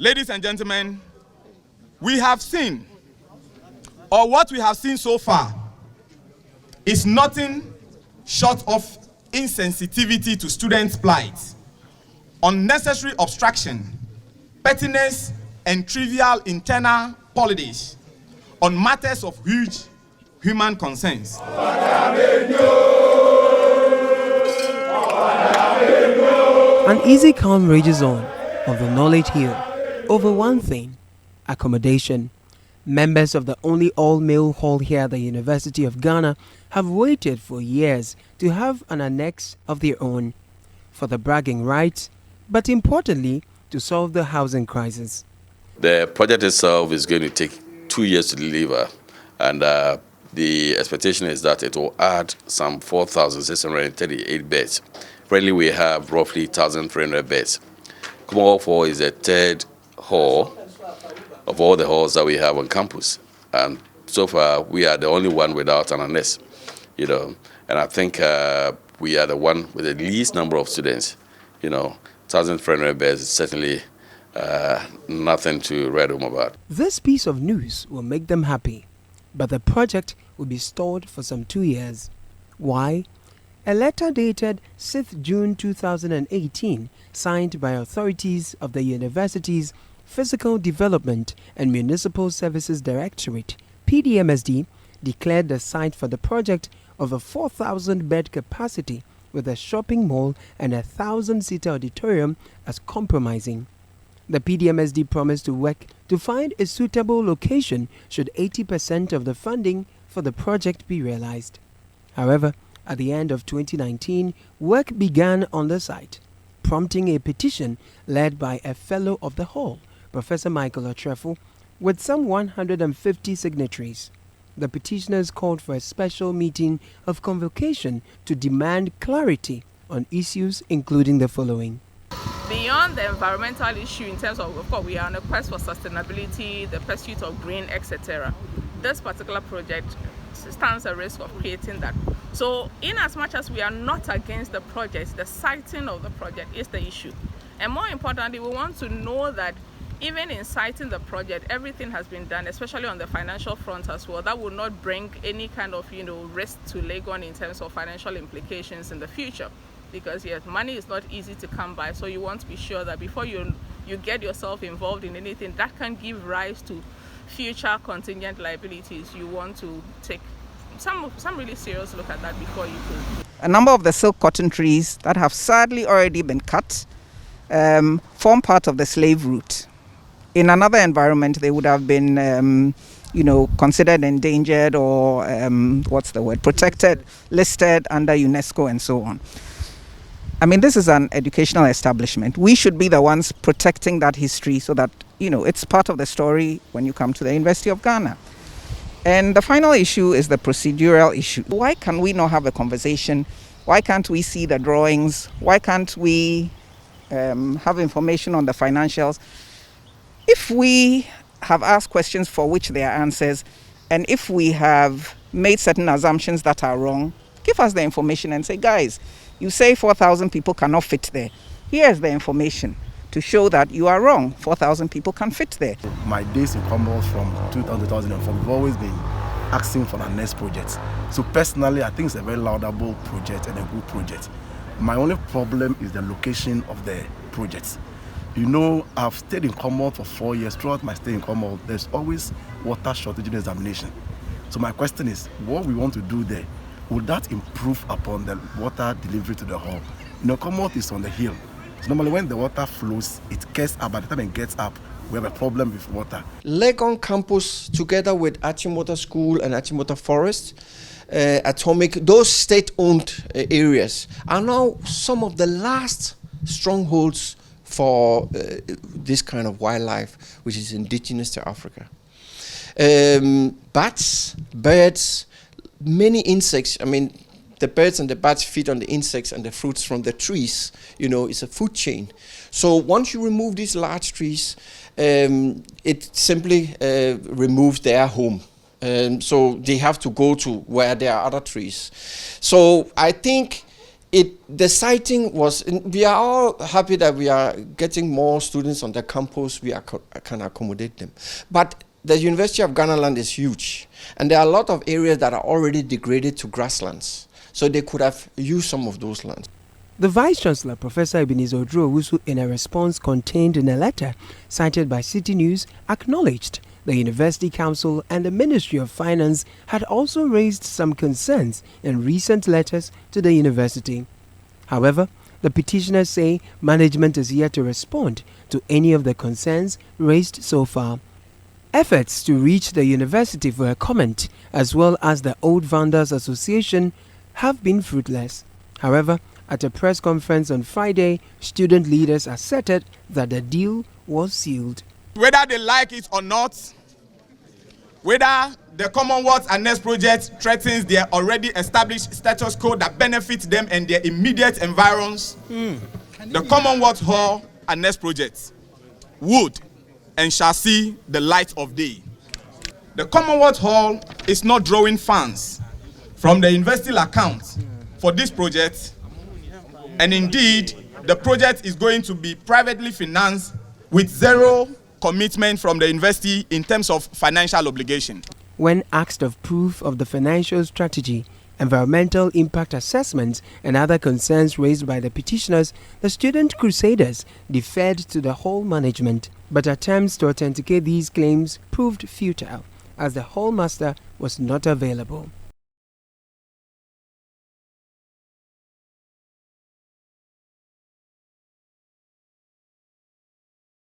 Ladies and gentlemen, we have seen, or what we have seen so far, is nothing short of insensitivity to students' plight, unnecessary obstruction, pettiness, and trivial internal politics on matters of huge human concerns. Uneasy calm rages on the Knowledge Hill over one thing: accommodation. Members of the only all-male hall here at the University of Ghana have waited for years to have an annex of their own, for the bragging rights, but importantly, to solve the housing crisis. The project itself is going to take 2 years to deliver, and the expectation is that it will add some 4,638 beds. Currently, we have roughly 1,300 beds. Commonwealth Hall is the third hall of all the halls that we have on campus, and so far we are the only one without an annex, and I think we are the one with the least number of students. 1,300 beds is certainly nothing to write home about. This piece of news will make them happy, but the project will be stalled for some 2 years. Why? A letter dated 6th June 2018, signed by authorities of the university's Physical Development and Municipal Services Directorate, PDMSD, declared the site for the project of a 4,000-bed capacity with a shopping mall and a 1,000-seater auditorium as compromising. The PDMSD promised to work to find a suitable location should 80% of the funding for the project be realized. However, at the end of 2019, work began on the site, prompting a petition led by a fellow of the hall, Professor Michael Otrefo, with some 150 signatories. The petitioners called for a special meeting of convocation to demand clarity on issues including the following. Beyond the environmental issue, in terms of course, we are on a quest for sustainability, the pursuit of green, etc. This particular project stands a risk of creating that. So, in as much as we are not against the project, the siting of the project is the issue. And more importantly, we want to know that even in citing the project, everything has been done, especially on the financial front as well. That will not bring any kind of risk to Legon in terms of financial implications in the future. Because yes, money is not easy to come by, so you want to be sure that before you get yourself involved in anything that can give rise to future contingent liabilities, you want to take some really serious look at that before you go. A number of the silk cotton trees that have sadly already been cut form part of the slave route. In another environment, they would have been, considered endangered or protected, listed under UNESCO and so on. I mean, this is an educational establishment. We should be the ones protecting that history so that, it's part of the story when you come to the University of Ghana. And the final issue is the procedural issue. Why can we not have a conversation? Why can't we see the drawings? Why can't we have information on the financials? If we have asked questions for which there are answers, and if we have made certain assumptions that are wrong, give us the information and say, guys, you say 4,000 people cannot fit there. Here's the information to show that you are wrong. 4,000 people can fit there. My days in Commonwealth from 2000 to 2004, we've always been asking for the next project. So personally, I think it's a very laudable project and a good project. My only problem is the location of the project. I've stayed in Commonwealth for 4 years. Throughout my stay in Commonwealth, there's always water shortage in examination. So my question is, what we want to do there, would that improve upon the water delivery to the hall? Commonwealth is on the hill. So normally when the water flows, it gets up. By the time it gets up, we have a problem with water. Legon campus, together with Achimota School and Achimota Forest, Atomic, those state-owned areas are now some of the last strongholds for this kind of wildlife, which is indigenous to Africa. Bats, birds, many insects. I mean, the birds and the bats feed on the insects and the fruits from the trees. It's a food chain. So once you remove these large trees, it simply removes their home. So they have to go to where there are other trees. So I think the siting was, we are all happy that we are getting more students on the campus, we can accommodate them. But the University of Ghana land is huge, and there are a lot of areas that are already degraded to grasslands, so they could have used some of those lands. The Vice-Chancellor, Professor Ebenezer Oduro-Owusu, in a response contained in a letter cited by Citi News, acknowledged the University Council and the Ministry of Finance had also raised some concerns in recent letters to the university. However, the petitioners say management is yet to respond to any of the concerns raised so far. Efforts to reach the university for a comment, as well as the Old Vandals Association, have been fruitless. However, at a press conference on Friday, student leaders asserted that the deal was sealed. Whether they like it or not, whether the Commonwealth Annex project threatens their already established status quo that benefits them and their immediate environs, the Commonwealth Hall Annex project would and shall see the light of day. The Commonwealth Hall is not drawing funds from the university account for this project, and indeed, the project is going to be privately financed with zero commitment from the university in terms of financial obligation. When asked of proof of the financial strategy, environmental impact assessments, and other concerns raised by the petitioners, the student crusaders deferred to the hall management. But attempts to authenticate these claims proved futile, as the hall master was not available.